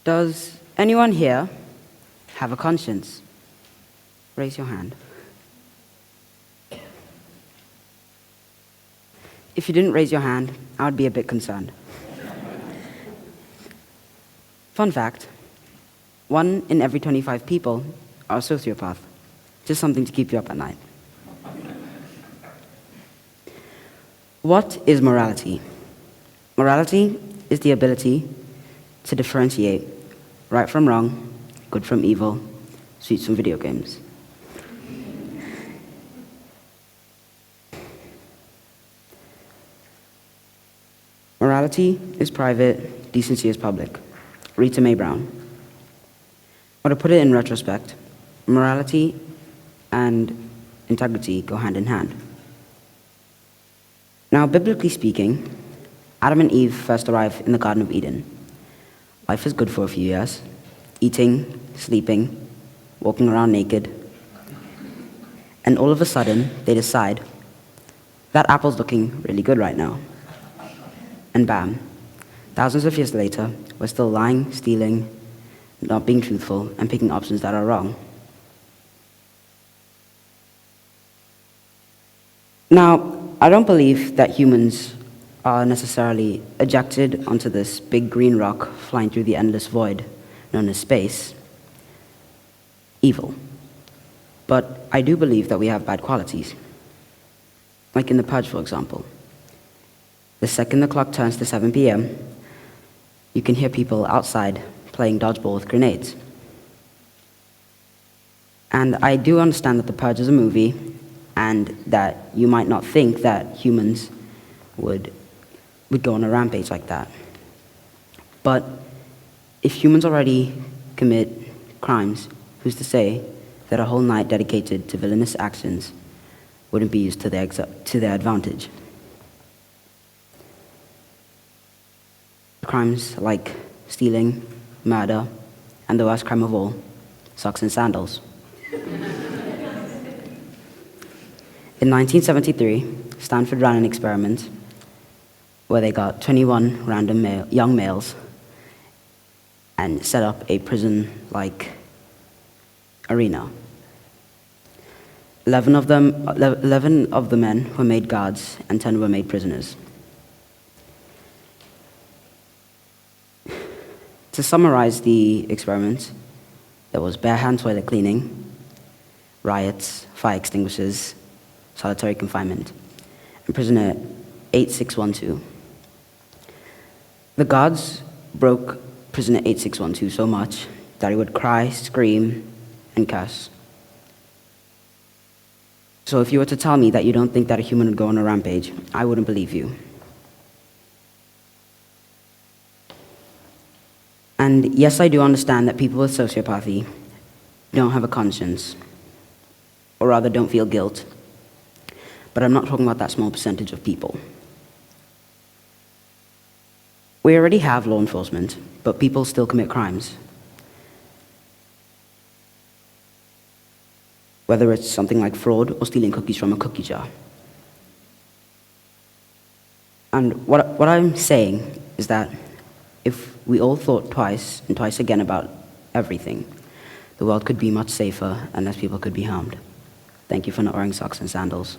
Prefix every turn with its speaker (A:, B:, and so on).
A: Does anyone here have a conscience? Raise your hand. If you didn't raise your hand, I would be a bit concerned. Fun fact, 1 in every 25 people are a sociopath. Just something to keep you up at night. What is morality? Morality is the ability to differentiate right from wrong, good from evil, sweets from video games. Morality is private, decency is public. Rita Mae Brown. Or to put it in retrospect, morality and integrity go hand in hand. Now, biblically speaking, Adam and Eve first arrived in the Garden of Eden. Life is good for a few years. Eating, sleeping, walking around naked. And all of a sudden, they decide, that apple's looking really good right now. And bam, thousands of years later, we're still lying, stealing, not being truthful, and picking options that are wrong. Now, I don't believe that humans are necessarily ejected onto this big green rock flying through the endless void known as space, evil. But I do believe that we have bad qualities. Like in The Purge, for example. The second the clock turns to 7 p.m., you can hear people outside playing dodgeball with grenades. And I do understand that The Purge is a movie, and that you might not think that humans would go on a rampage like that. But if humans already commit crimes, who's to say that a whole night dedicated to villainous actions wouldn't be used to their advantage? Crimes like stealing, murder, and the worst crime of all, socks and sandals. In 1973, Stanford ran an experiment where they got 21 random young males and set up a prison-like arena. 11 of the men were made guards, and 10 were made prisoners. To summarize the experiment, there was bare-hand toilet cleaning, riots, fire extinguishers, solitary confinement, and prisoner 8612. The guards broke prisoner 8612 so much that he would cry, scream, and curse. So if you were to tell me that you don't think that a human would go on a rampage, I wouldn't believe you. And yes, I do understand that people with sociopathy don't have a conscience, or rather don't feel guilt. But I'm not talking about that small percentage of people. We already have law enforcement, but people still commit crimes. Whether it's something like fraud or stealing cookies from a cookie jar. And what I'm saying is that if we all thought twice and twice again about everything, the world could be much safer and less people could be harmed. Thank you for not wearing socks and sandals.